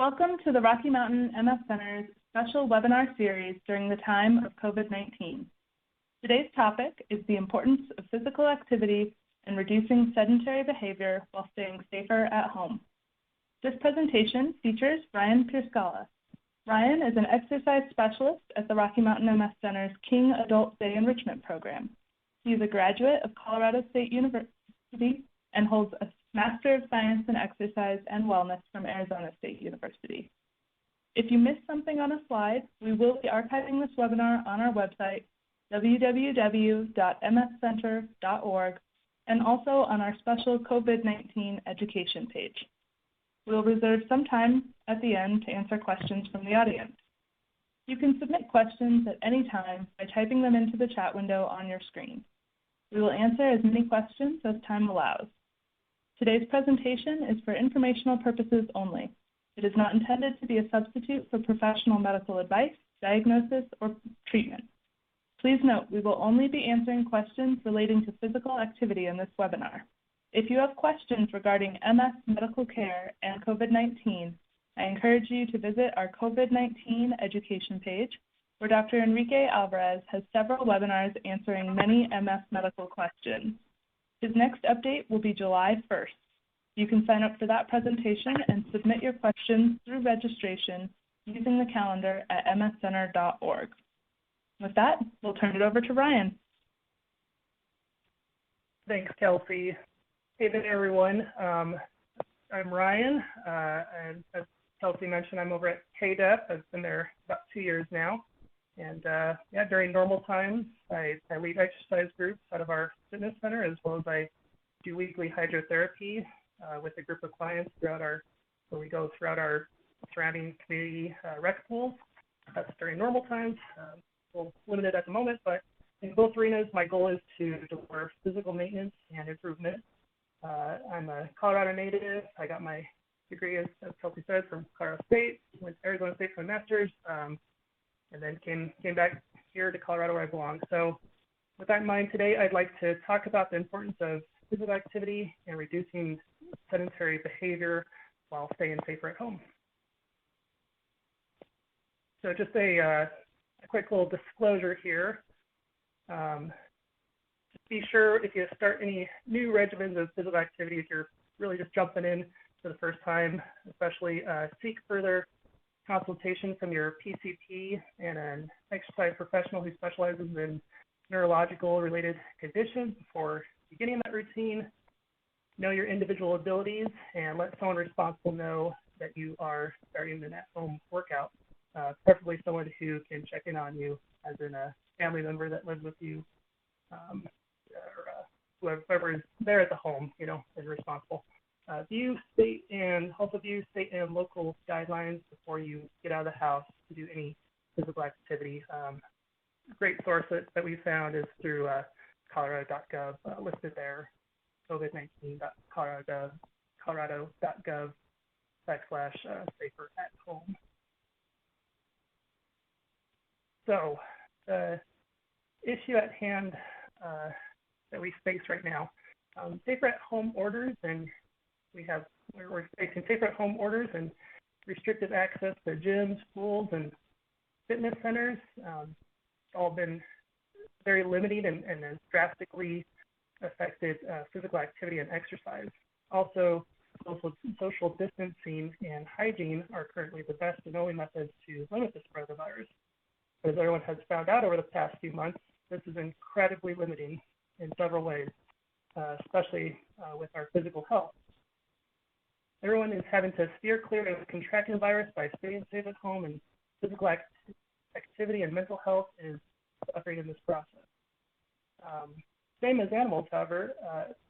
Welcome to the Rocky Mountain MS Center's special webinar series during the time of COVID-19. Today's topic is the importance of physical activity and reducing sedentary behavior while staying safer at home. This presentation features Ryan Pierskalla. Ryan is an exercise specialist at the Rocky Mountain MS Center's King Adult Day Enrichment Program. He is a graduate of Colorado State University and holds a Master of Science in Exercise and Wellness from Arizona State University. If you missed something on a slide, we will be archiving this webinar on our website, www.mscenter.org, and also on our special COVID-19 education page. We'll reserve some time at the end to answer questions from the audience. You can submit questions at any time by typing them into the chat window on your screen. We will answer as many questions as time allows. Today's presentation is for informational purposes only. It is not intended to be a substitute for professional medical advice, diagnosis, or treatment. Please note, we will only be answering questions relating to physical activity in this webinar. If you have questions regarding MS medical care and COVID-19, I encourage you to visit our COVID-19 education page, where Dr. Enrique Alvarez has several webinars answering many MS medical questions. His next update will be July 1st. You can sign up for that presentation and submit your questions through registration using the calendar at mscenter.org. With that, we'll turn it over to Ryan. Thanks, Kelsey. Hey there, everyone. I'm Ryan, and as Kelsey mentioned, I'm over at KADEP. I've been there about 2 years now. And during normal times, I lead exercise groups out of our fitness center, as well as I do weekly hydrotherapy with a group of clients where we go throughout our surrounding community rec pools. That's during normal times. A little limited at the moment, but in both arenas, my goal is to deliver physical maintenance and improvement. I'm a Colorado native. I got my degree, as Kelsey said, from Colorado State. Went to Arizona State for my master's. And then came back here to Colorado where I belong. So with that in mind today, I'd like to talk about the importance of physical activity and reducing sedentary behavior while staying safer at home. So just a quick little disclosure here. Just be sure if you start any new regimens of physical activity, if you're really just jumping in for the first time, especially seek further consultation from your PCP and an exercise professional who specializes in neurological related conditions before beginning that routine. Know your individual abilities and let someone responsible know that you are starting an at-home workout, preferably someone who can check in on you, as in a family member that lives with you, or whoever is there at the home, is responsible. View state and local guidelines before you get out of the house to do any physical activity. A great source that we found is through colorado.gov, listed there, covid19.colorado.gov/safer-at-home. So the issue at hand that we face right now, safer-at-home orders, and we're facing safer-at-home orders and restricted access to gyms, pools, and fitness centers. All been very limiting and has drastically affected physical activity and exercise. Also, social distancing and hygiene are currently the best and only methods to limit the spread of the virus. But as everyone has found out over the past few months, this is incredibly limiting in several ways, especially with our physical health. Everyone is having to steer clear of contracting the virus by staying safe at home, and physical activity and mental health is suffering in this process. Same as animals, however,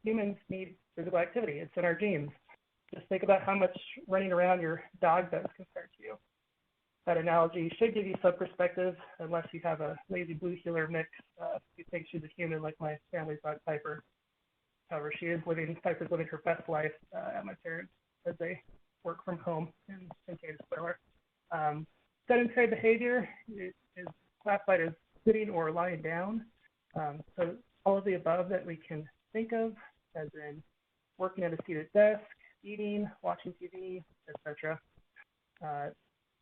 humans need physical activity. It's in our genes. Just think about how much running around your dog does compared to you. That analogy should give you some perspective, unless you have a lazy blue heeler mix who thinks she's a human, like my family's dog Piper. However, Piper's living her best life at my parents as they work from home in Kansas. Sedentary behavior is classified as sitting or lying down. So all of the above that we can think of, as in working at a seated desk, eating, watching TV, etc.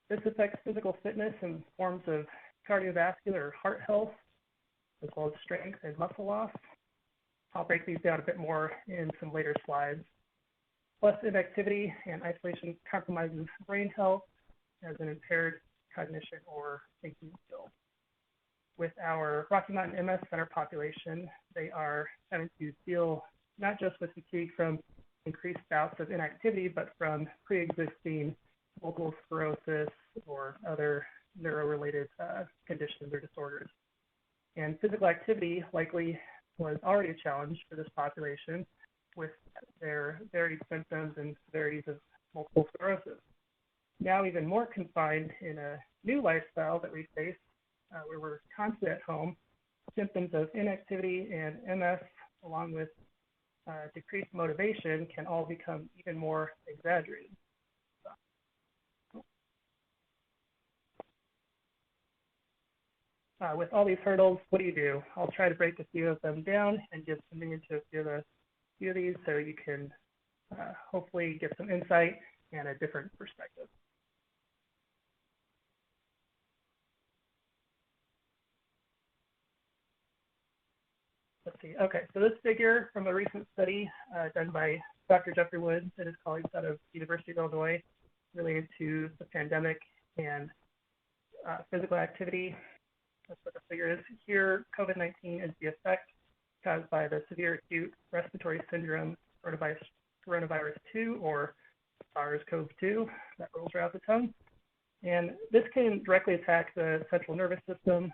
This affects physical fitness in forms of cardiovascular or heart health, as well as strength and muscle loss. I'll break these down a bit more in some later slides. Plus, inactivity and isolation compromises brain health as an impaired cognition or thinking skills. With our Rocky Mountain MS Center population, they are having to deal not just with fatigue from increased bouts of inactivity, but from pre-existing multiple sclerosis or other neuro-related conditions or disorders. And physical activity likely was already a challenge for this population with their varied symptoms and severities of multiple sclerosis. Now even more confined in a new lifestyle that we face, where we're constantly at home, symptoms of inactivity and MS, along with decreased motivation, can all become even more exaggerated. With all these hurdles, what do? I'll try to break a few of them down and give some meaning to a few of these so you can hopefully get some insight and a different perspective. Let's see. Okay, so this figure from a recent study done by Dr. Jeffrey Woods and his colleagues out of the University of Illinois related to the pandemic and physical activity. That's what the figure is. Here, COVID-19 is the effect caused by the severe acute respiratory syndrome coronavirus 2, or SARS-CoV-2, that rolls right off the tongue. And this can directly attack the central nervous system.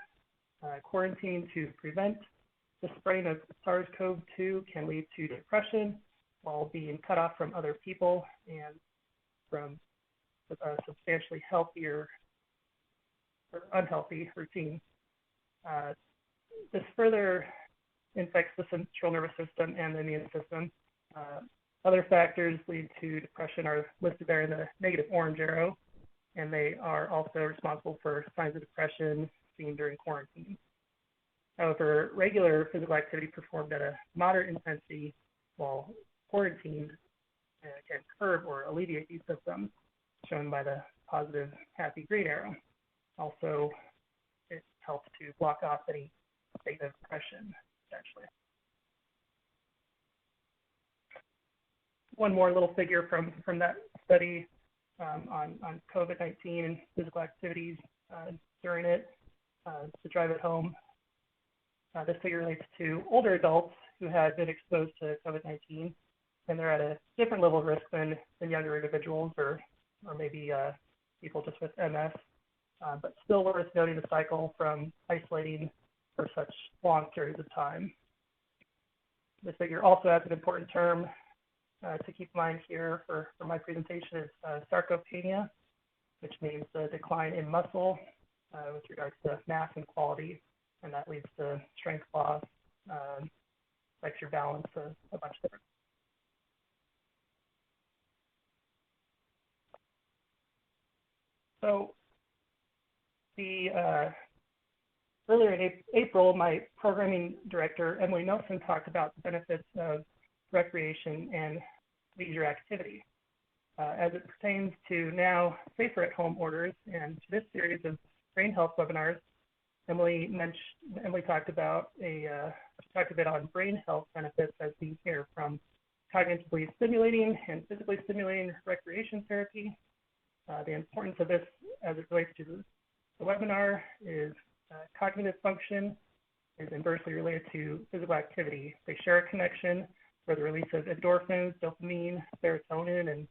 Quarantine to prevent the spreading of SARS-CoV-2 can lead to depression while being cut off from other people and from a substantially healthier or unhealthy routine. This further infects the central nervous system and the immune system. Other factors lead to depression are listed there in the negative orange arrow, and they are also responsible for signs of depression seen during quarantine. However, regular physical activity performed at a moderate intensity while quarantined can curb or alleviate these symptoms, shown by the positive happy green arrow. Also, it helps to block off any state of depression, essentially. One more little figure from that study on COVID-19 and physical activities during it to drive it home. This figure relates to older adults who had been exposed to COVID-19, and they're at a different level of risk than younger individuals or maybe people just with MS. But still worth noting the cycle from isolating for such long periods of time. This figure also has an important term to keep in mind here for my presentation is sarcopenia, which means the decline in muscle with regards to mass and quality, and that leads to strength loss, affects your balance, a bunch of different. So earlier in April, my programming director, Emily Nelson, talked about the benefits of recreation and leisure activity. As it pertains to now safer at home orders and to this series of brain health webinars, Emily talked about talked a bit on brain health benefits as seen here, from cognitively stimulating and physically stimulating recreation therapy. The importance of this as it relates to the webinar is cognitive function is inversely related to physical activity. They share a connection where the release of endorphins, dopamine, serotonin, and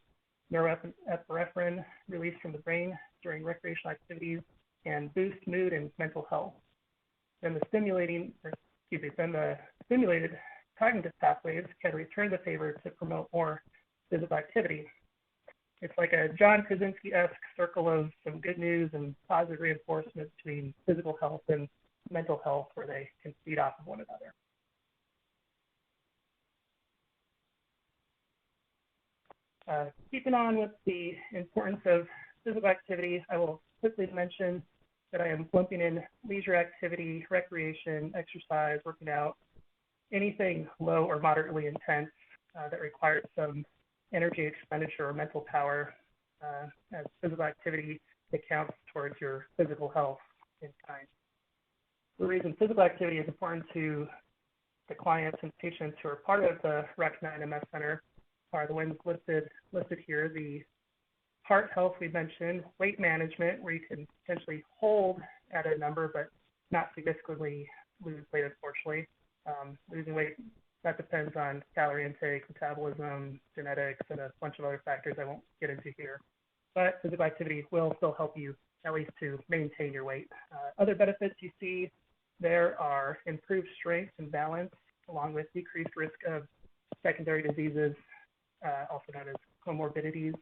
norepinephrine released from the brain during recreational activities and boost mood and mental health. Then the stimulated cognitive pathways can return the favor to promote more physical activity. It's like a John Krasinski-esque circle of some good news and positive reinforcement between physical health and mental health, where they can feed off of one another. Keeping on with the importance of physical activity, I will quickly mention that I am lumping in leisure activity, recreation, exercise, working out, anything low or moderately intense that requires some energy expenditure or mental power as physical activity that counts towards your physical health in kind. The reason physical activity is important to the clients and patients who are part of the recommended MS Center are the ones listed here. The heart health we mentioned, weight management, where you can potentially hold at a number but not significantly lose weight, unfortunately. Losing weight, that depends on calorie intake, metabolism, genetics, and a bunch of other factors I won't get into here. But physical activity will still help you at least to maintain your weight. Other benefits you see there are improved strength and balance, along with decreased risk of secondary diseases, also known as comorbidities,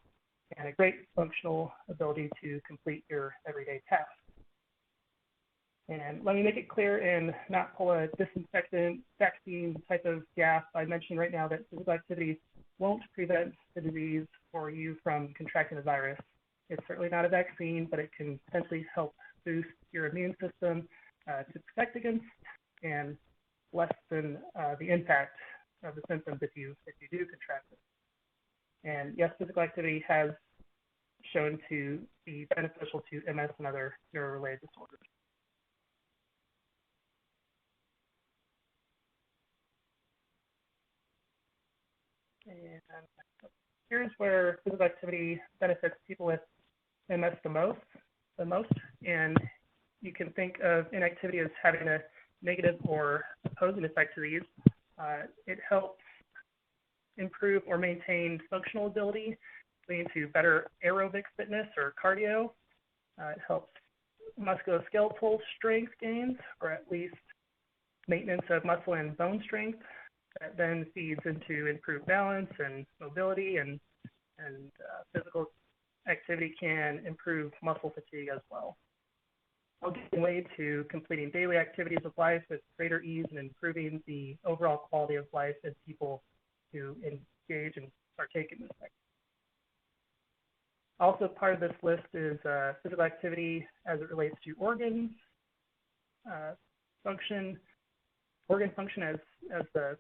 and a great functional ability to complete your everyday tasks. And let me make it clear and not pull a disinfectant vaccine type of gaffe. I mentioned right now that physical activity won't prevent the disease or you from contracting the virus. It's certainly not a vaccine, but it can potentially help boost your immune system to protect against and lessen the impact of the symptoms if you do contract it. And yes, physical activity has shown to be beneficial to MS and other neuro-related disorders. And here's where physical activity benefits people with MS the most. And you can think of inactivity as having a negative or opposing effect to these. It helps improve or maintain functional ability, leading to better aerobic fitness or cardio. It helps musculoskeletal strength gains, or at least maintenance of muscle and bone strength. That then feeds into improved balance and mobility, and physical activity can improve muscle fatigue as well. I'll give way to completing daily activities of life with greater ease and improving the overall quality of life as people who engage and partake in this activity. Also part of this list is physical activity as it relates to organ function as the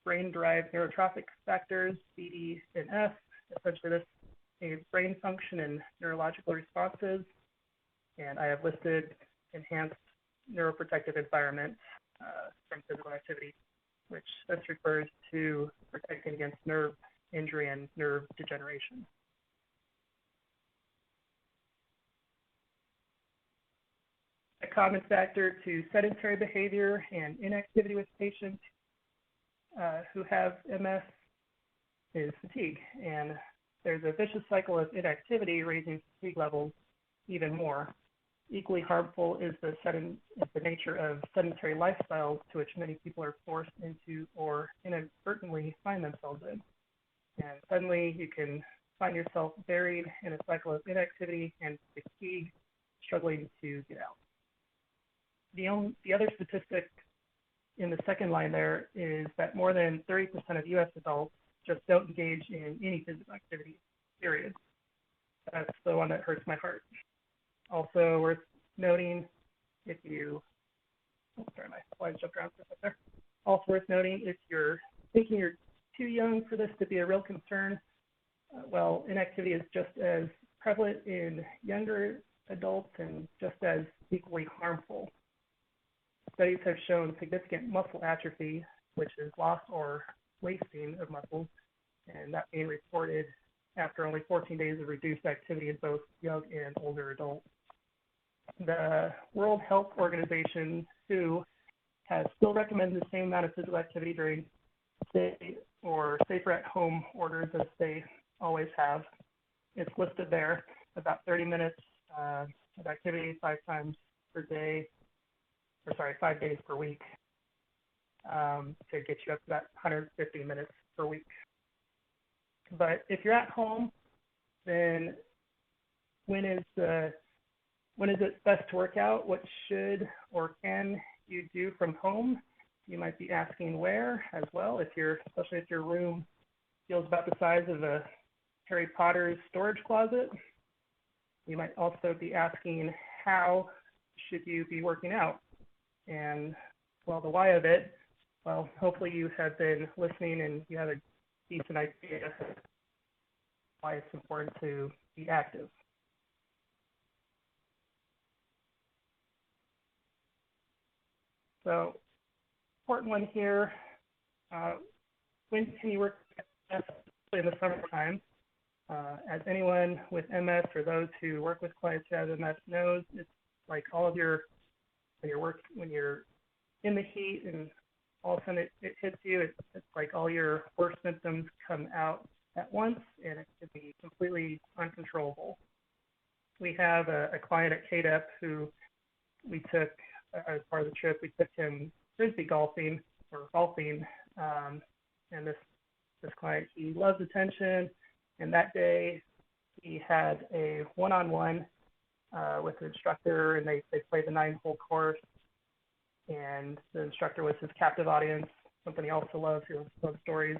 brain-derived neurotrophic factors, B, D, and F. Essentially, this aids brain function and neurological responses. And I have listed enhanced neuroprotective environment from physical activity, which this refers to protecting against nerve injury and nerve degeneration. A common factor to sedentary behavior and inactivity with patients who have MS is fatigue. And there's a vicious cycle of inactivity raising fatigue levels even more. Equally harmful is the nature of sedentary lifestyles to which many people are forced into or inadvertently find themselves in. And suddenly you can find yourself buried in a cycle of inactivity and fatigue, struggling to get out. The other statistic in the second line there is that more than 30% of U.S. adults just don't engage in any physical activity, period. That's the one that hurts my heart. Also worth noting, if you, sorry, my slides jumped around for a second there. Also worth noting, if you're thinking you're too young for this to be a real concern, well, inactivity is just as prevalent in younger adults and just as equally harmful. Studies have shown significant muscle atrophy, which is loss or wasting of muscles, and that being reported after only 14 days of reduced activity in both young and older adults. The World Health Organization, WHO, has still recommended the same amount of physical activity during stay or safer at home orders as they always have. It's listed there, about 30 minutes of activity 5 times per day, 5 days per week, to get you up to that 150 minutes per week. But if you're at home, then when is it best to work out? What should or can you do from home? You might be asking where as well, especially if your room feels about the size of a Harry Potter's storage closet. You might also be asking, how should you be working out? And, well, the why of it, well, hopefully you have been listening and you have a decent idea why it's important to be active. So, important one here, when can you work in the summertime? As anyone with MS or those who work with quiet jazz MS knows, it's like all of your, when you're in the heat and all of a sudden it hits you, it's like all your worst symptoms come out at once, and it can be completely uncontrollable. We have a client at KADEP who we took, as part of the trip, we took him frisbee golfing, and this client, he loves attention, and that day he had a one-on-one with the instructor, and they played the 9-hole course, and the instructor was his captive audience, something he also loves. He loves stories.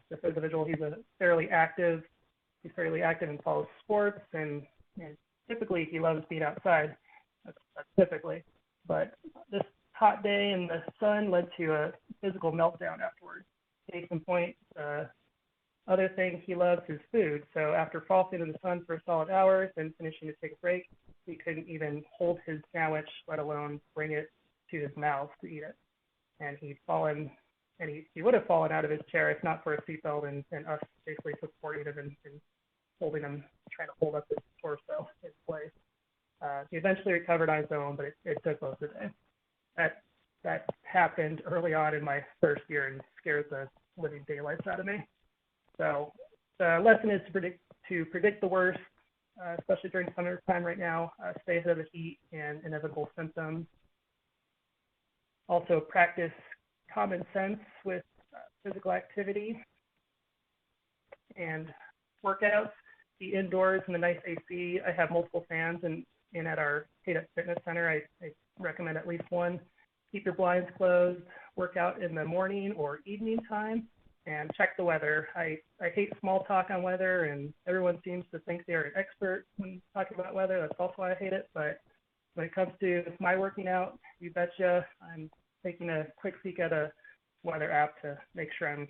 This individual, he's fairly active and follows sports, and typically he loves being outside. That's typically, but this hot day in the sun led to a physical meltdown afterwards. Case in point, other thing he loves is food. So after falling in the sun for a solid hour and finishing to take a break, he couldn't even hold his sandwich, let alone bring it to his mouth to eat it. And he'd fallen, and he would have fallen out of his chair if not for a seatbelt and us basically supporting him and holding him, trying to hold up his torso in place. He eventually recovered on his own, but it took most of the day. That happened early on in my first year and scared the living daylights out of me. So the lesson is to predict the worst, especially during summertime right now. Stay ahead of the heat and inevitable symptoms. Also practice common sense with physical activity and workouts. Be indoors in the nice AC. I have multiple fans, and at our KADEP Fitness Center, I recommend at least one. Keep your blinds closed. Work out in the morning or evening time, and check the weather. I hate small talk on weather, and everyone seems to think they're an expert when talking about weather. That's also why I hate it. But when it comes to my working out, you betcha I'm taking a quick peek at a weather app to make sure I'm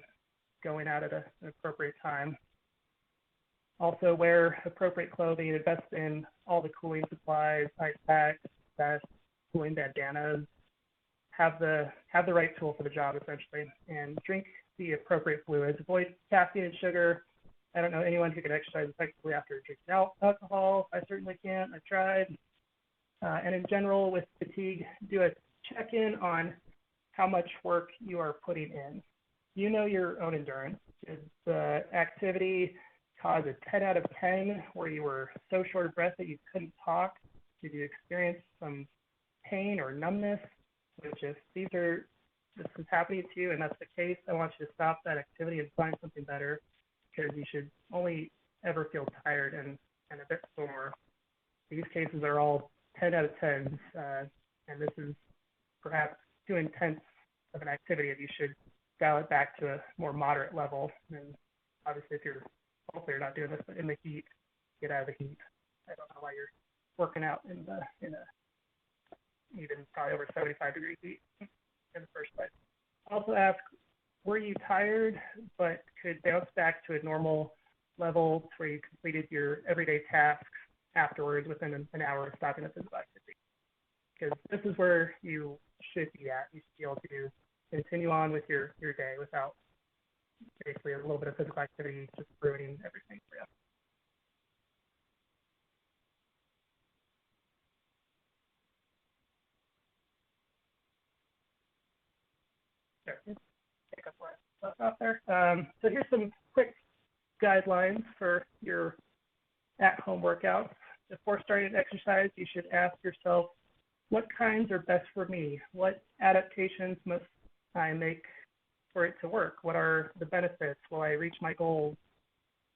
going out at an appropriate time. Also, wear appropriate clothing. Invest in all the cooling supplies, ice packs, vests, cooling bandanas. Have the right tool for the job, essentially, and drink the appropriate fluids. Avoid caffeine and sugar. I don't know anyone who can exercise effectively after drinking alcohol. I certainly can't. I've tried. And in general, with fatigue, do a check-in on how much work you are putting in. You know your own endurance. Is the activity cause a 10 out of 10 where you were so short of breath that you couldn't talk? Did you experience some pain or numbness? Which if this is happening to you and that's the case, I want you to stop that activity and find something better, because you should only ever feel tired and a bit sore. These cases are all 10 out of 10s, and this is perhaps too intense of an activity, and you should dial it back to a more moderate level. And obviously, hopefully you're not doing this, but in the heat, get out of the heat. I don't know why you're working out in a even probably over 75-degree heat in the first place. Also ask, were you tired but could bounce back to a normal level where you completed your everyday tasks afterwards within an hour of stopping the physical activity? Because this is where you should be at. You should be able to continue on with your day without basically a little bit of physical activity just ruining everything for you. Take up what I left off there. So here's some quick guidelines for your at-home workouts. Before starting an exercise, you should ask yourself, what kinds are best for me? What adaptations must I make for it to work? What are the benefits? Will I reach my goals?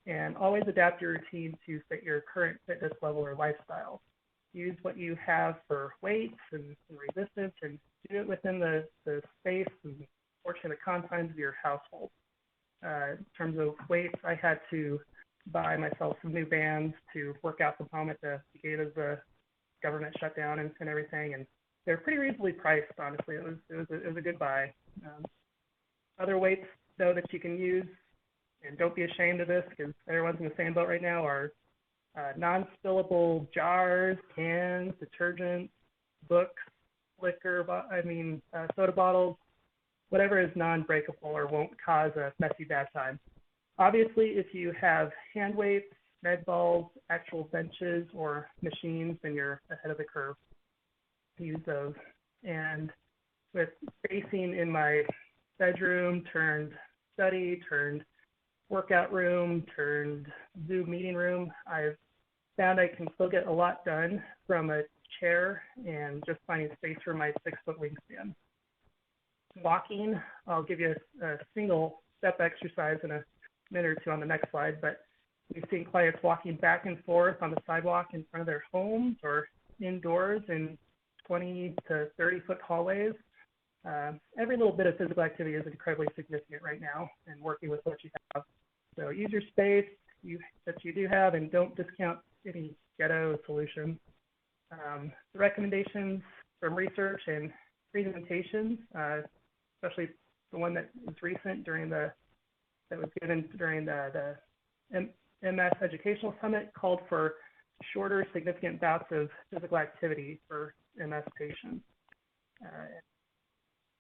And always adapt your routine to fit your current fitness level or lifestyle. Use what you have for weights and resistance, and do it within the space and fortunately the confines of your household. In terms of weights, I had to buy myself some new bands to work out from home at the beginning of the government shutdown and everything, and they're pretty reasonably priced. Honestly, it was a good buy. Other weights though that you can use and don't be ashamed of this because everyone's in the same boat right now, are non-spillable jars, cans, detergent, books, liquor, soda bottles, whatever is non-breakable or won't cause a messy bad time. Obviously, if you have hand weights, med balls, actual benches, or machines, then you're ahead of the curve. Use those. And with spacing in my bedroom turned study, turned workout room, turned Zoom meeting room, I've found I can still get a lot done from a chair and just finding space for my 6-foot wingspan. Walking, I'll give you a single step exercise in a minute or two on the next slide, but we've seen clients walking back and forth on the sidewalk in front of their homes or indoors in 20 to 30-foot hallways. Every little bit of physical activity is incredibly significant right now, and working with what you have. So use your space that you do have, and don't discount any ghetto solutions. The recommendations from research and presentations, especially the one that was recent that was given during the MS Educational Summit, called for shorter, significant bouts of physical activity for MS patients.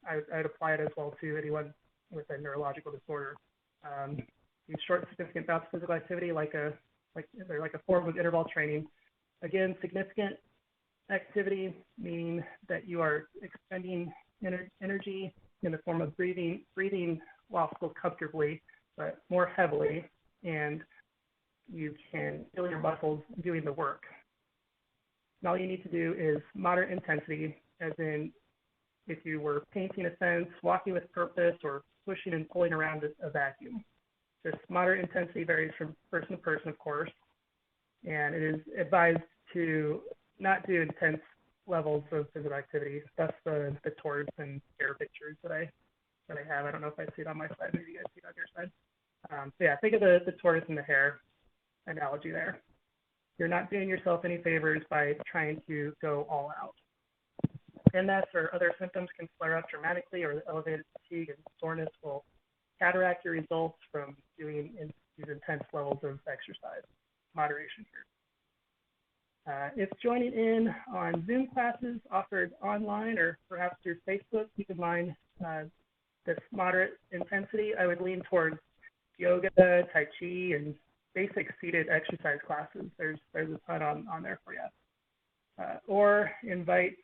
I'd apply it as well to anyone with a neurological disorder. These short, significant bouts of physical activity, they're like a form of interval training. Again, significant activity meaning that you are expending energy in the form of breathing while still comfortably, but more heavily, and you can feel your muscles doing the work. And all you need to do is moderate intensity, as in if you were painting a fence, walking with purpose, or pushing and pulling around a vacuum. This moderate intensity varies from person to person, of course, and it is advised to not do intense levels of physical activity. That's the torts and hair pictures that I have. I don't know if I see it on my side. Maybe you guys see it on your side. So yeah, think of the tortoise and the hare analogy there. You're not doing yourself any favors by trying to go all out. MS or other symptoms can flare up dramatically, or elevated fatigue and soreness will counteract your results from doing these intense levels of exercise. Moderation here. If joining in on Zoom classes offered online or perhaps through Facebook, keep in mind this moderate intensity. I would lean towards yoga, tai chi, and basic seated exercise classes. There's a ton on there for you. Or invite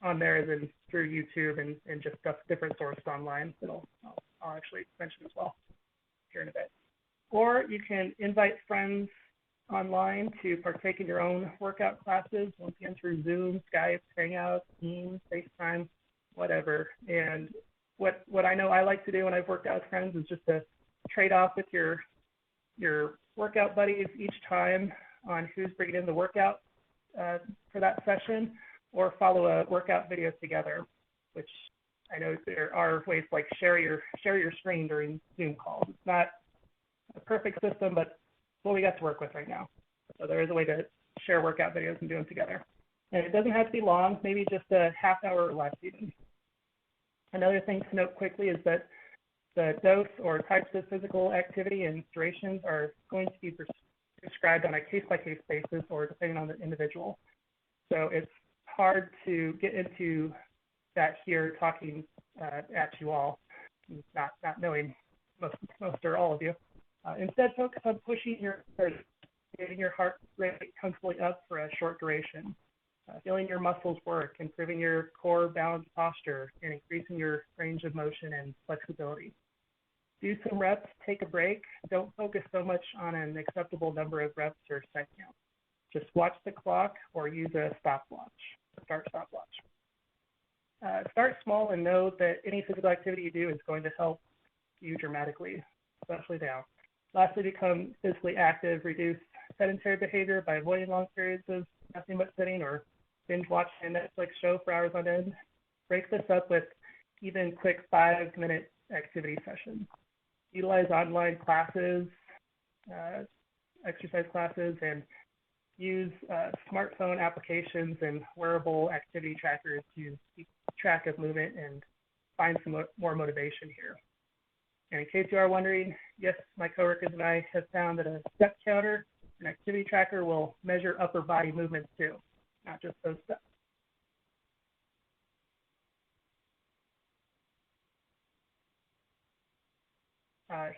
on there as in through YouTube and just different sources online that I'll actually mention as well here in a bit. Or you can invite friends online to partake in your own workout classes, once again through Zoom, Skype, Hangouts, Teams, FaceTime, whatever. And what I know I like to do when I've worked out with friends is just to trade off with your workout buddies each time on who's bringing in the workout for that session, or follow a workout video together, which I know there are ways like share your screen during Zoom calls. It's not a perfect system, but it's what we got to work with right now. So there is a way to share workout videos and do them together. And it doesn't have to be long, maybe just a half hour or less even. Another thing to note quickly is that the dose or types of physical activity and durations are going to be prescribed on a case-by-case basis or depending on the individual. So it's hard to get into that here talking at you all, not knowing most or all of you. Instead, focus on getting your heart rate comfortably up for a short duration, feeling your muscles work, improving your core balance posture, and increasing your range of motion and flexibility. Do some reps, take a break. Don't focus so much on an acceptable number of reps or set count. Just watch the clock or use a stopwatch, stopwatch. Start small and know that any physical activity you do is going to help you dramatically, especially now. Lastly, become physically active. Reduce sedentary behavior by avoiding long periods of nothing but sitting or binge watching a Netflix show for hours on end. Break this up with even quick 5-minute activity sessions. Utilize online classes, exercise classes, and use smartphone applications and wearable activity trackers to keep track of movement and find some more motivation here. And in case you are wondering, yes, my coworkers and I have found that a step counter and activity tracker will measure upper body movements too, not just those steps.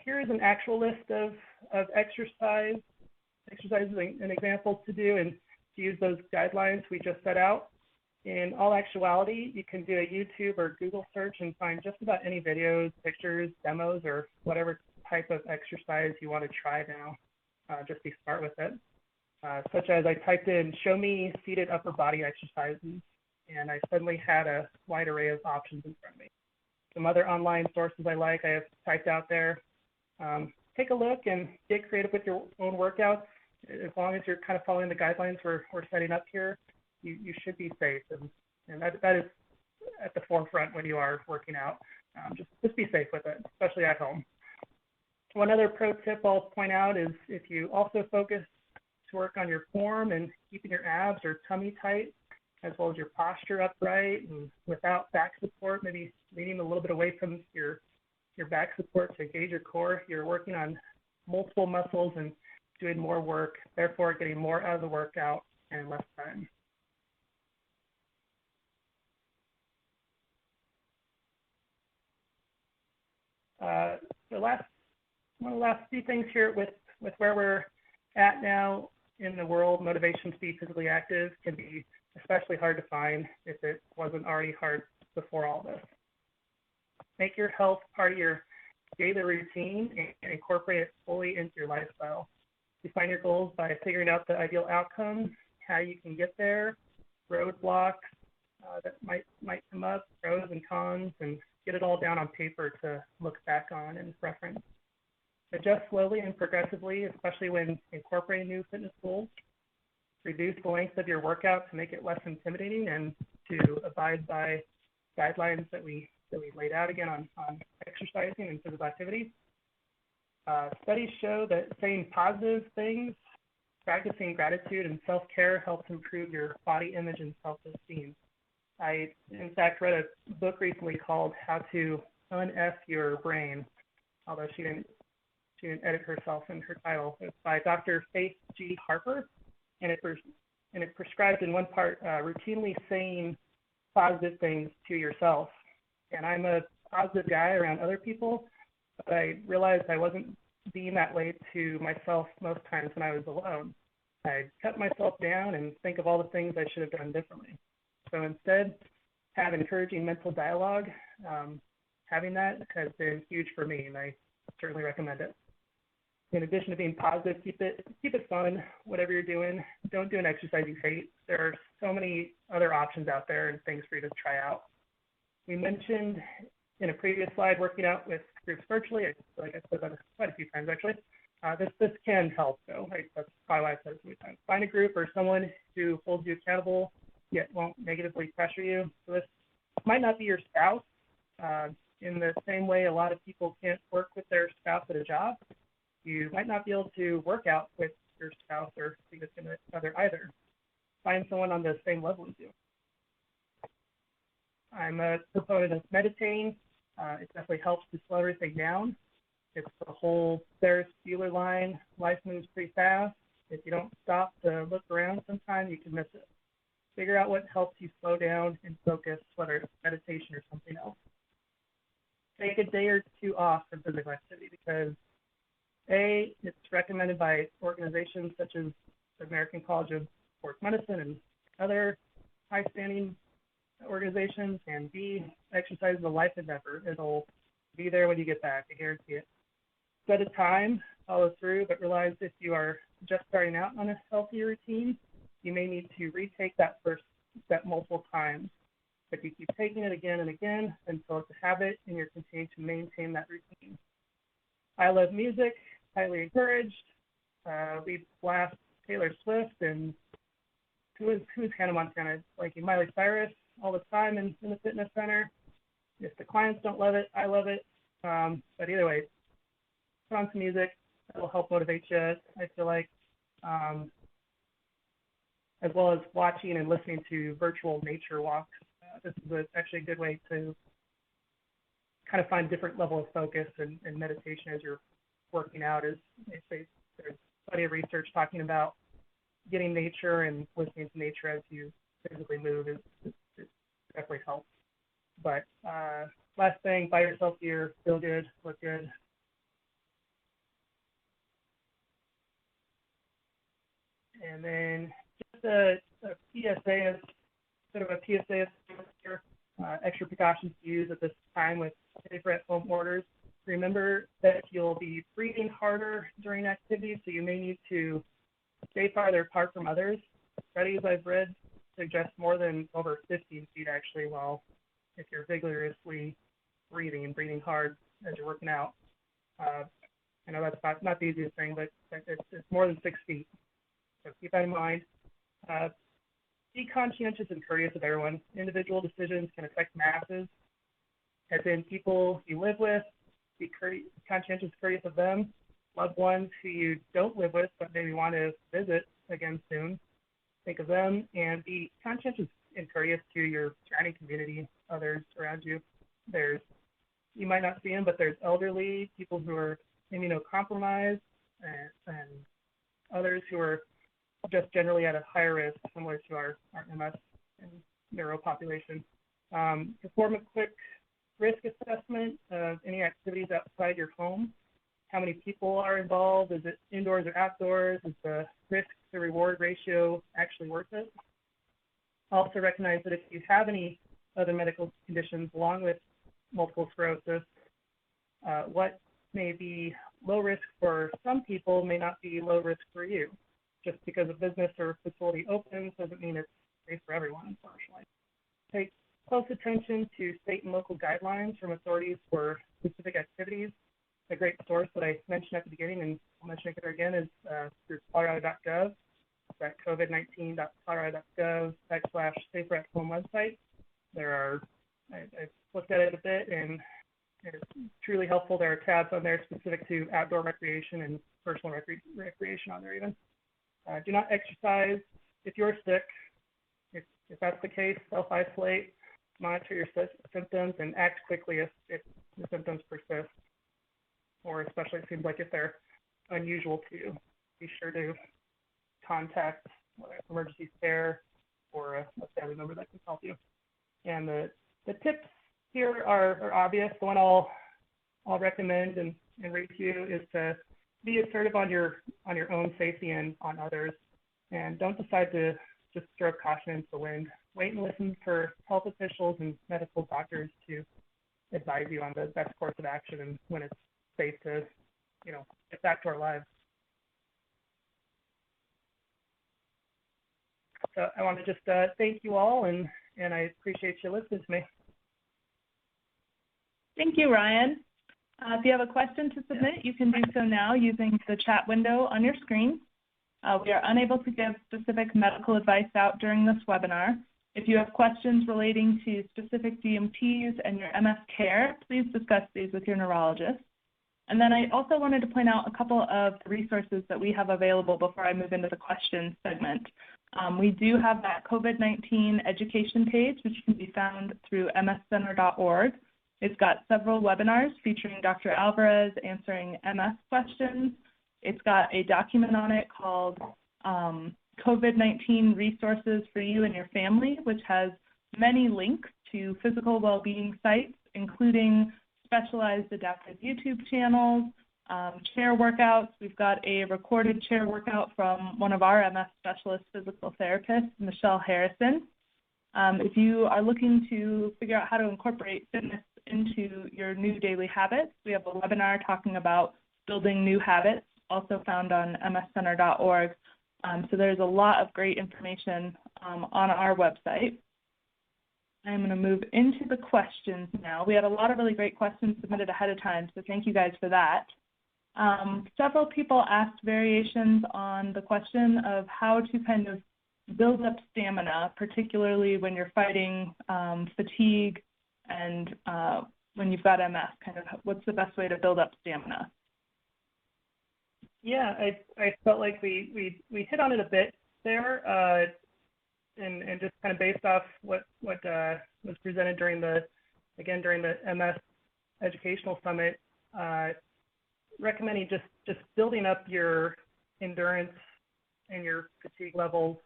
Here is an actual list of exercises and examples to do, and to use those guidelines we just set out. In all actuality, you can do a YouTube or Google search and find just about any videos, pictures, demos, or whatever type of exercise you want to try now. Just be smart with it. Such as I typed in, show me seated upper body exercises, and I suddenly had a wide array of options in front of me. Some other online sources I have typed out there. Take a look and get creative with your own workouts. As long as you're kind of following the guidelines we're setting up here, you should be safe. And that is at the forefront when you are working out. Just be safe with it, especially at home. One other pro tip I'll point out is if you also focus to work on your form and keeping your abs or tummy tight, as well as your posture upright and without back support, maybe leaning a little bit away from your back support to engage your core, you're working on multiple muscles and doing more work, therefore getting more out of the workout in less time. One of the last few things here with where we're at now in the world, motivation to be physically active can be especially hard to find if it wasn't already hard before all this. Make your health part of your daily routine and incorporate it fully into your lifestyle. Define your goals by figuring out the ideal outcome, how you can get there, roadblocks that might come up, pros and cons, and get it all down on paper to look back on and reference. Adjust slowly and progressively, especially when incorporating new fitness goals. Reduce the length of your workout to make it less intimidating and to abide by guidelines that we laid out again on exercising and physical activity. Studies show that saying positive things, practicing gratitude and self-care helps improve your body image and self-esteem. I, in fact, read a book recently called How to Un-F Your Brain, although she didn't edit herself in her title. It's by Dr. Faith G. Harper, and it prescribes in one part routinely saying positive things to yourself. And I'm a positive guy around other people, but I realized I wasn't being that way to myself most times when I was alone. I cut myself down and think of all the things I should have done differently. So instead, have encouraging mental dialogue. Having that has been huge for me, and I certainly recommend it. In addition to being positive, keep it fun, whatever you're doing. Don't do an exercise you hate. There are so many other options out there and things for you to try out. We mentioned in a previous slide working out with groups virtually. I feel like I said that quite a few times actually. This can help though. Right? That's probably why I said it so many times. Find a group or someone who holds you accountable yet won't negatively pressure you. So this might not be your spouse. In the same way a lot of people can't work with their spouse at a job, you might not be able to work out with your spouse or significant other either. Find someone on the same level as you. I'm a proponent of meditating. It definitely helps to slow everything down. It's the whole Ferris Bueller line, life moves pretty fast. If you don't stop to look around sometime, you can miss it. Figure out what helps you slow down and focus, whether it's meditation or something else. Take a day or two off from physical activity because A, it's recommended by organizations such as the American College of Sports Medicine and other high-standing organizations, and B, exercise is a life endeavor. It'll be there when you get back, I guarantee it. Set a time, follow through, but realize if you are just starting out on a healthy routine, you may need to retake that first step multiple times. But you keep taking it again and again until it's a habit and you're continuing to maintain that routine. I love music, highly encouraged. We blast Taylor Swift and who's Hannah Montana? Like Miley Cyrus all the time in the fitness center. If the clients don't love it, I love it. But either way, put on some music. That will help motivate you, I feel like. As well as watching and listening to virtual nature walks. This is actually a good way to kind of find different level of focus and meditation as you're working out. Is there's plenty of research talking about getting nature and listening to nature as you physically move is definitely helps. But last thing, buy yourself gear, feel good, look good. And then just a PSA, sort of a PSA here, extra precautions to use at this time with safer at home orders. Remember that you'll be breathing harder during activities, so you may need to stay farther apart from others. Studies I've read suggest more than over 15 feet actually, while if you're vigorously breathing and breathing hard as you're working out. I know that's not the easiest thing, but it's more than 6 feet. So keep that in mind. Be conscientious and courteous of everyone. Individual decisions can affect masses, as in people you live with. Be conscientious and courteous of them. Loved ones who you don't live with but maybe want to visit again soon. Think of them, and be conscientious and courteous to your surrounding community, others around you. You might not see them, but there's elderly, people who are immunocompromised, and others who are just generally at a higher risk, similar to our MS and neuro population. Perform a quick risk assessment of any activities outside your home. How many people are involved? Is it indoors or outdoors? Is the risk to reward ratio actually worth it? Also recognize that if you have any other medical conditions along with multiple sclerosis, what may be low risk for some people may not be low risk for you. Just because a business or facility opens doesn't mean it's safe for everyone, unfortunately. Pay close attention to state and local guidelines from authorities for specific activities. A great source that I mentioned at the beginning, and I'll mention it again, is through Colorado.gov. That covid19.colorado.gov/safer at home website. I've looked at it a bit, and it's truly helpful. There are tabs on there specific to outdoor recreation and personal recreation on there even. Do not exercise if you're sick. If that's the case, self-isolate, monitor your symptoms, and act quickly if the symptoms persist, or especially it seems like if they're unusual to you. Be sure to contact emergency care or a family member that can help you. And the tips here are obvious. The one I'll recommend and rate to you is to be assertive on your own safety and on others, and don't decide to just throw caution into the wind. Wait and listen for health officials and medical doctors to advise you on the best course of action and when it's safe to, get back to our lives. So I want to just thank you all, and I appreciate you listening to me. Thank you, Ryan. If you have a question to submit, you can do so now using the chat window on your screen. We are unable to give specific medical advice out during this webinar. If you have questions relating to specific DMTs and your MS care, please discuss these with your neurologist. And then I also wanted to point out a couple of resources that we have available before I move into the questions segment. We do have that COVID-19 education page, which can be found through mscenter.org. It's got several webinars featuring Dr. Alvarez answering MS questions. It's got a document on it called COVID-19 Resources for You and Your Family, which has many links to physical well-being sites, including specialized adaptive YouTube channels, chair workouts. We've got a recorded chair workout from one of our MS specialist physical therapists, Michelle Harrison. If you are looking to figure out how to incorporate fitness into your new daily habits, we have a webinar talking about building new habits, also found on mscenter.org. So there's a lot of great information on our website. I'm going to move into the questions now. We had a lot of really great questions submitted ahead of time, so thank you guys for that. Several people asked variations on the question of how to kind of build up stamina, particularly when you're fighting fatigue and when you've got MS. Kind of what's the best way to build up stamina? Yeah, I felt like we hit on it a bit there, and just kind of based off what was presented during the MS educational summit, recommending just building up your endurance and your fatigue levels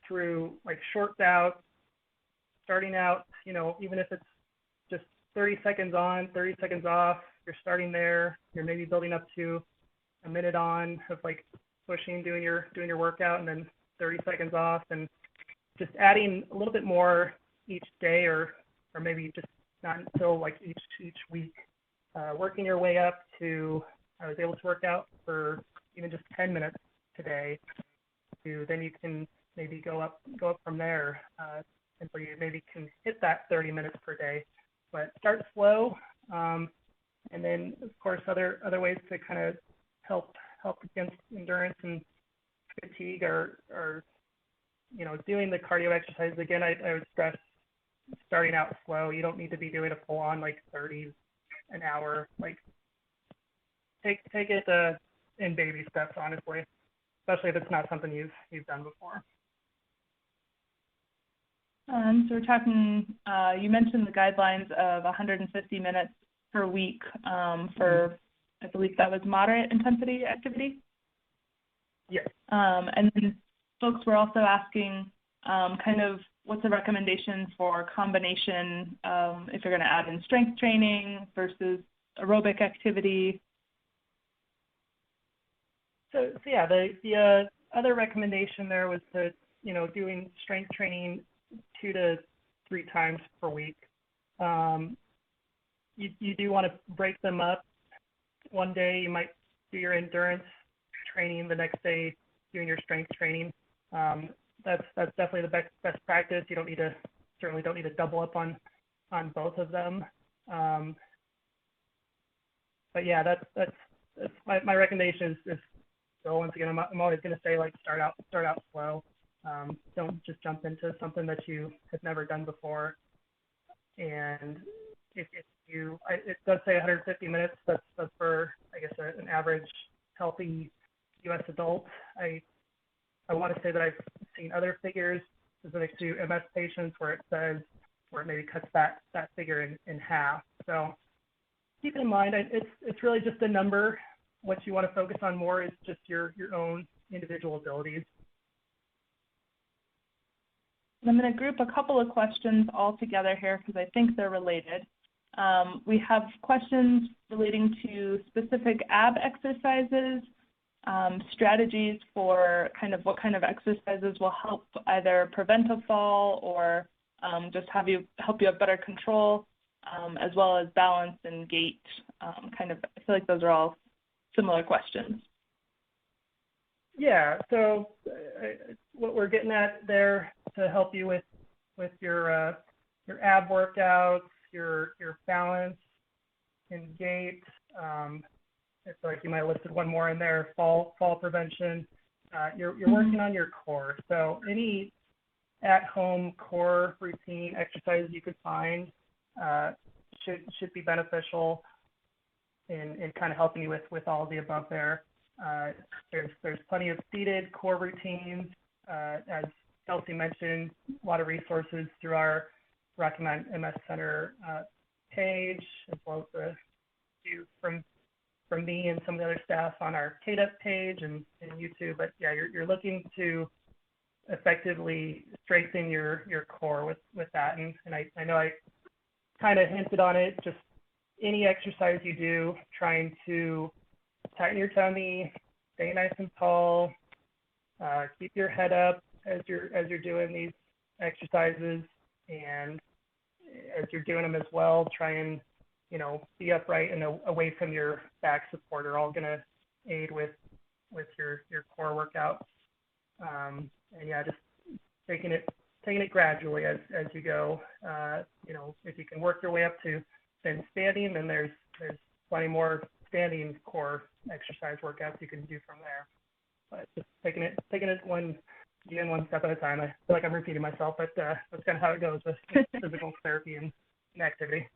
through like short bouts, starting out, even if it's just 30 seconds on, 30 seconds off, you're starting there, you're maybe building up to a minute on of like pushing, doing your workout, and then 30 seconds off, and just adding a little bit more each day, or maybe just not until like each week, working your way up to, I was able to work out for even just 10 minutes today, to then you can maybe go up from there, and so you maybe can hit that 30 minutes per day, but start slow, and then of course other ways to kind of help against endurance and fatigue are doing the cardio exercises. Again, I would stress starting out slow. You don't need to be doing a full on like 30 an hour. Like take it in baby steps, honestly, especially if it's not something you've done before. So we're talking, you mentioned the guidelines of 150 minutes per week for, I believe that was moderate intensity activity? Yes. And then folks were also asking kind of what's the recommendation for combination if you're going to add in strength training versus aerobic activity? So yeah, the other recommendation there was to, doing strength training 2 to 3 times per week. You do want to break them up. One day you might do your endurance training, the next day doing your strength training. That's definitely the best practice. You certainly don't need to double up on both of them. But yeah, that's my recommendation is so once again, I'm always going to say like start out slow. Don't just jump into something that you have never done before. And if it does say 150 minutes. That's for, I guess, an average healthy U.S. adult. I want to say that I've seen other figures specific to MS patients where it maybe cuts that figure in half. So keep in mind, it's really just a number. What you want to focus on more is just your own individual abilities. I'm going to group a couple of questions all together here because I think they're related. We have questions relating to specific ab exercises, strategies for kind of what kind of exercises will help either prevent a fall or just help you have better control, as well as balance and gait. I feel like those are all similar questions. Yeah, so what we're getting at there to help you with your ab workouts, your balance and gait. I feel like you might have listed one more in there, fall prevention. You're working on your core. So any at-home core routine exercises you could find should be beneficial in kind of helping you with all of the above there. There's plenty of seated core routines. As Kelsey mentioned, a lot of resources through our Recommend MS Center page, as well as a few from me and some of the other staff on our KADEP page and YouTube. But yeah, you're looking to effectively strengthen your core with that. And I know I kind of hinted on it, just any exercise you do, trying to tighten your tummy, stay nice and tall, keep your head up as you're doing these exercises, and as you're doing them as well, try and be upright and away from your back support are all going to aid with your core workout. And yeah, just taking it gradually as you go. If you can work your way up to then standing, then there's plenty more standing core exercise workouts you can do from there. But just taking it one step at a time. I feel like I'm repeating myself, but that's kind of how it goes with physical therapy and activity.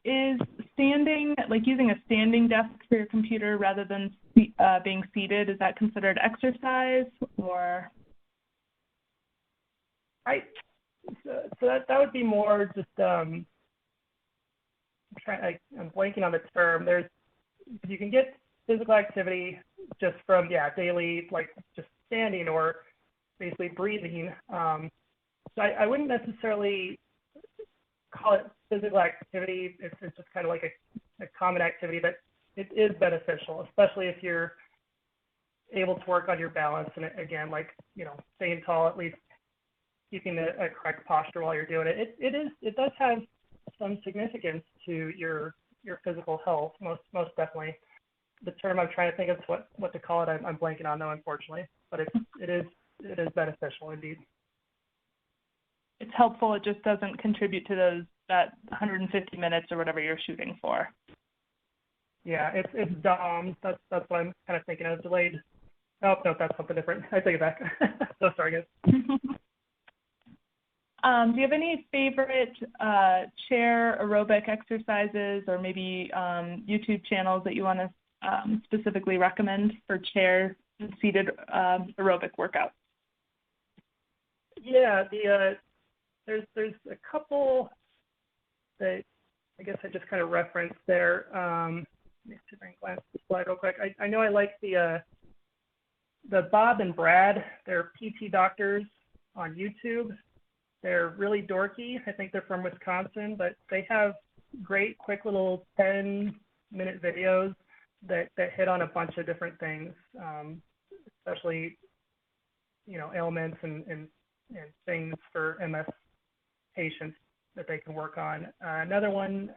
Is standing, like using a standing desk for your computer rather than being seated, is that considered exercise or? So that would be more just I'm blanking on the term. You can get physical activity just from daily, like just standing or basically breathing. So I wouldn't necessarily call it physical activity. It's just kind of like a common activity that it is beneficial, especially if you're able to work on your balance. And again, like, staying tall, at least keeping a correct posture while you're doing it. It does have some significance to your physical health, most definitely. The term I'm trying to think of what to call it, I'm blanking on though, unfortunately. But it is beneficial indeed. It's helpful. It just doesn't contribute to that 150 minutes or whatever you're shooting for. Yeah, it's DOM. That's what I'm kind of thinking of. Delayed. Oh no, that's something different. I take it back. So sorry, guys. Do you have any favorite chair aerobic exercises or maybe YouTube channels that you want to specifically recommend for chair and seated aerobic workouts? Yeah, there's a couple that I guess I just kind of referenced there. Let me see if I can glance at the slide real quick. I know I like the Bob and Brad. They're PT doctors on YouTube. They're really dorky. I think they're from Wisconsin, but they have great, quick little 10-minute videos that hit on a bunch of different things, especially, ailments and things for MS patients that they can work on. Another one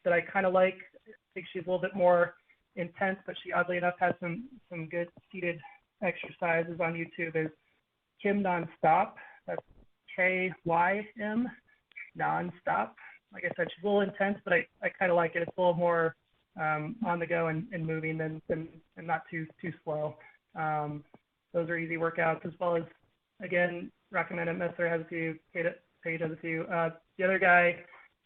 that I kind of like, I think she's a little bit more intense, but she oddly enough has some good seated exercises on YouTube, is Kim Nonstop. That's KYM, Nonstop. Like I said, she's a little intense, but I kind of like it. It's a little more on the go and moving and not too slow. Those are easy workouts, as well as, again, recommend it. Messer has a few, Page has a few. The other guy,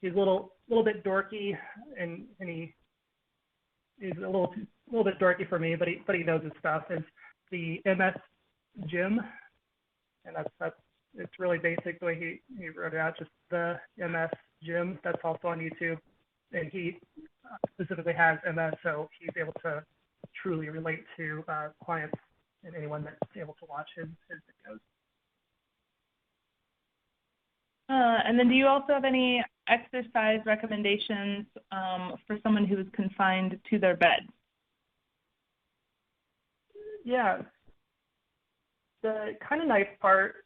he's a little bit dorky, and he's a little bit dorky for me, but he knows his stuff. Is the MS Gym, and that's it's really basic the way he wrote it out. Just the MS Gym. That's also on YouTube, and he specifically has MS, so he's able to truly relate to clients and anyone that's able to watch his videos. And then do you also have any exercise recommendations for someone who is confined to their bed? Yeah. The kind of nice part,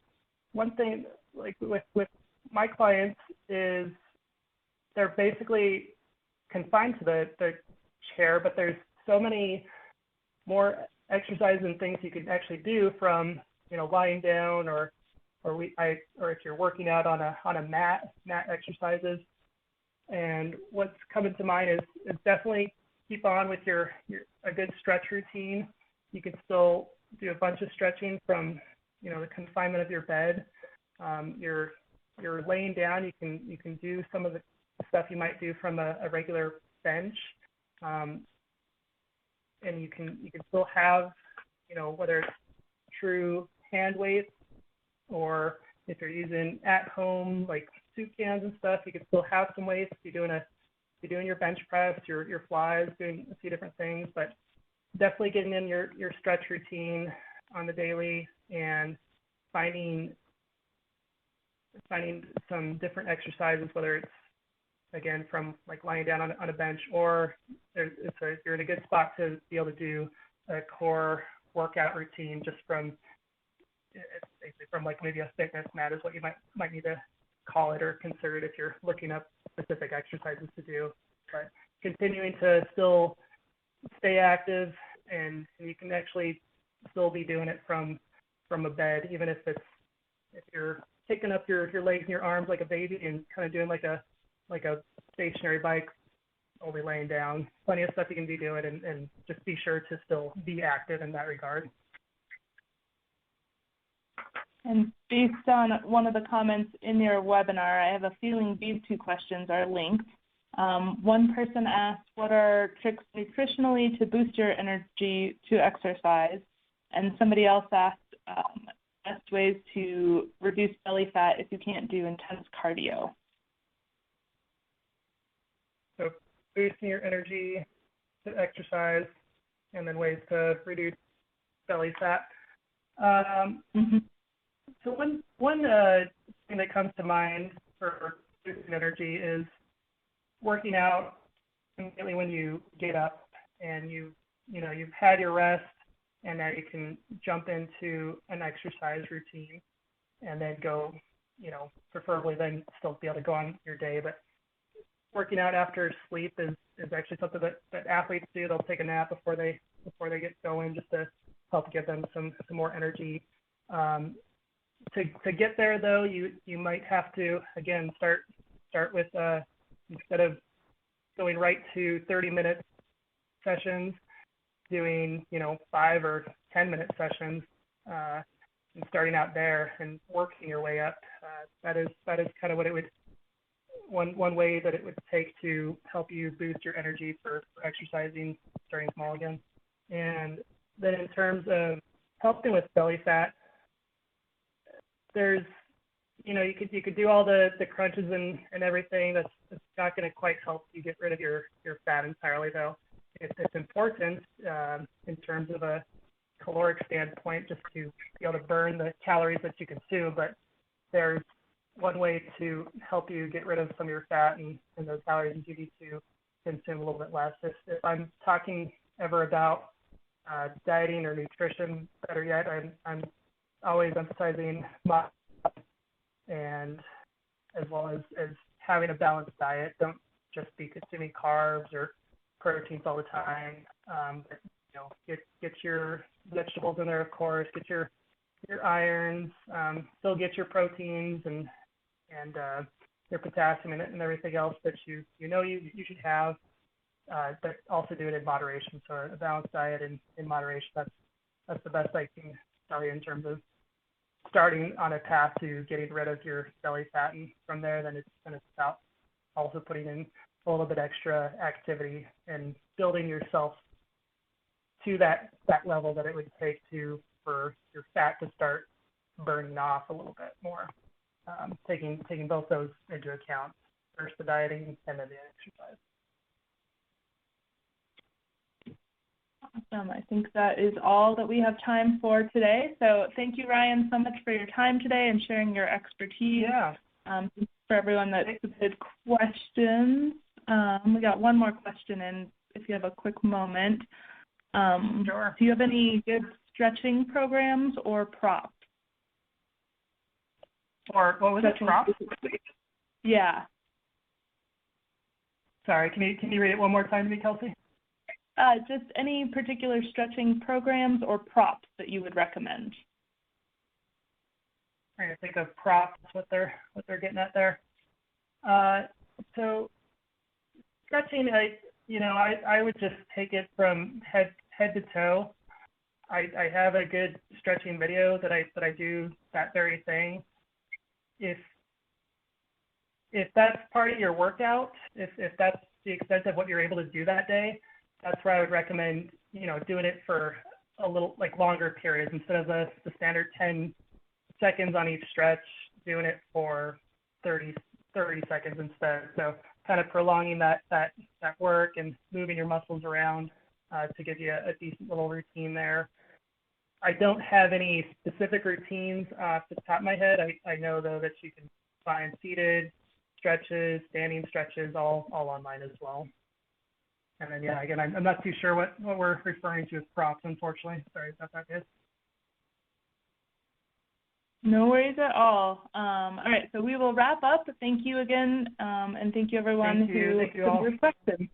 one thing like with my clients is they're basically confined to the chair, but there's so many more exercises and things you can actually do, from lying down or if you're working out on a mat exercises. And what's coming to mind is definitely keep on with a good stretch routine. You can still do a bunch of stretching from the confinement of your bed. You're laying down. You can do some of the stuff you might do from a regular bench, and you can still have whether it's true hand weights, or if you're using at home like soup cans and stuff, you can still have some weights. You're doing your bench press, your flies, doing a few different things, but definitely getting in your stretch routine on the daily, and finding some different exercises, whether it's, again, from like lying down on a bench, or you're in a good spot to be able to do a core workout routine just from like maybe a fitness mat is what you might need to call it or consider it if you're looking up specific exercises to do. But continuing to still stay active, and you can actually still be doing it from a bed, even if you're picking up your legs and your arms like a baby and kind of doing like a stationary bike, only laying down. Plenty of stuff you can be doing, and just be sure to still be active in that regard. And based on one of the comments in your webinar, I have a feeling these two questions are linked. One person asked, what are tricks nutritionally to boost your energy to exercise? And somebody else asked, best ways to reduce belly fat if you can't do intense cardio? So boosting your energy to exercise, and then ways to reduce belly fat. So one thing that comes to mind for boosting energy is working out immediately when you get up and you've had your rest, and now you can jump into an exercise routine and then go, preferably then still be able to go on your day. But working out after sleep is actually something that athletes do. They'll take a nap before they get going, just to help give them some more energy. To get there though, you might have to again start with instead of going right to 30-minute sessions, doing 5 or 10-minute sessions, and starting out there and working your way up. That is kind of what it would one way that it would take to help you boost your energy for exercising, starting small again. And then in terms of helping with belly fat, there's you could do all the crunches and everything. That's not going to quite help you get rid of your fat entirely, though. It's important in terms of a caloric standpoint, just to be able to burn the calories that you consume. But there's one way to help you get rid of some of your fat and those calories you need to consume a little bit less. If I'm talking ever about dieting or nutrition, better yet, I'm always emphasizing moderation, and as well as having a balanced diet. Don't just be consuming carbs or proteins all the time. But, get your vegetables in there, of course. Get your irons. Still get your proteins and your potassium and everything else that you should have. But also do it in moderation. So a balanced diet in moderation. That's the best I can tell you in terms of starting on a path to getting rid of your belly fat, and from there, then it's about also putting in a little bit extra activity and building yourself to that level that it would take for your fat to start burning off a little bit more. Taking both those into account, first the dieting and then the exercise. Awesome. I think that is all that we have time for today. So thank you, Ryan, so much for your time today and sharing your expertise. Yeah. For everyone that submitted questions, we got one more question in, if you have a quick moment. Sure. Do you have any good stretching programs or props? Or what was it, props? Yeah. Sorry, can you read it one more time to me, Kelsey? Just any particular stretching programs or props that you would recommend. Trying to think of props, what they're getting at there. So stretching, I would just take it from head to toe. I have a good stretching video that I do that very thing. If that's part of your workout, if that's the extent of what you're able to do that day, that's where I would recommend, doing it for a little, longer periods instead of the standard 10 seconds on each stretch, doing it for 30 seconds instead. So kind of prolonging that work and moving your muscles around to give you a decent little routine there. I don't have any specific routines off the top of my head. I know, though, that you can find seated stretches, standing stretches, all online as well. And then, yeah, again, I'm not too sure what we're referring to as props, unfortunately. Sorry about that, guys. No worries at all. All right, so we will wrap up. Thank you again, and thank you, everyone who submitted questions.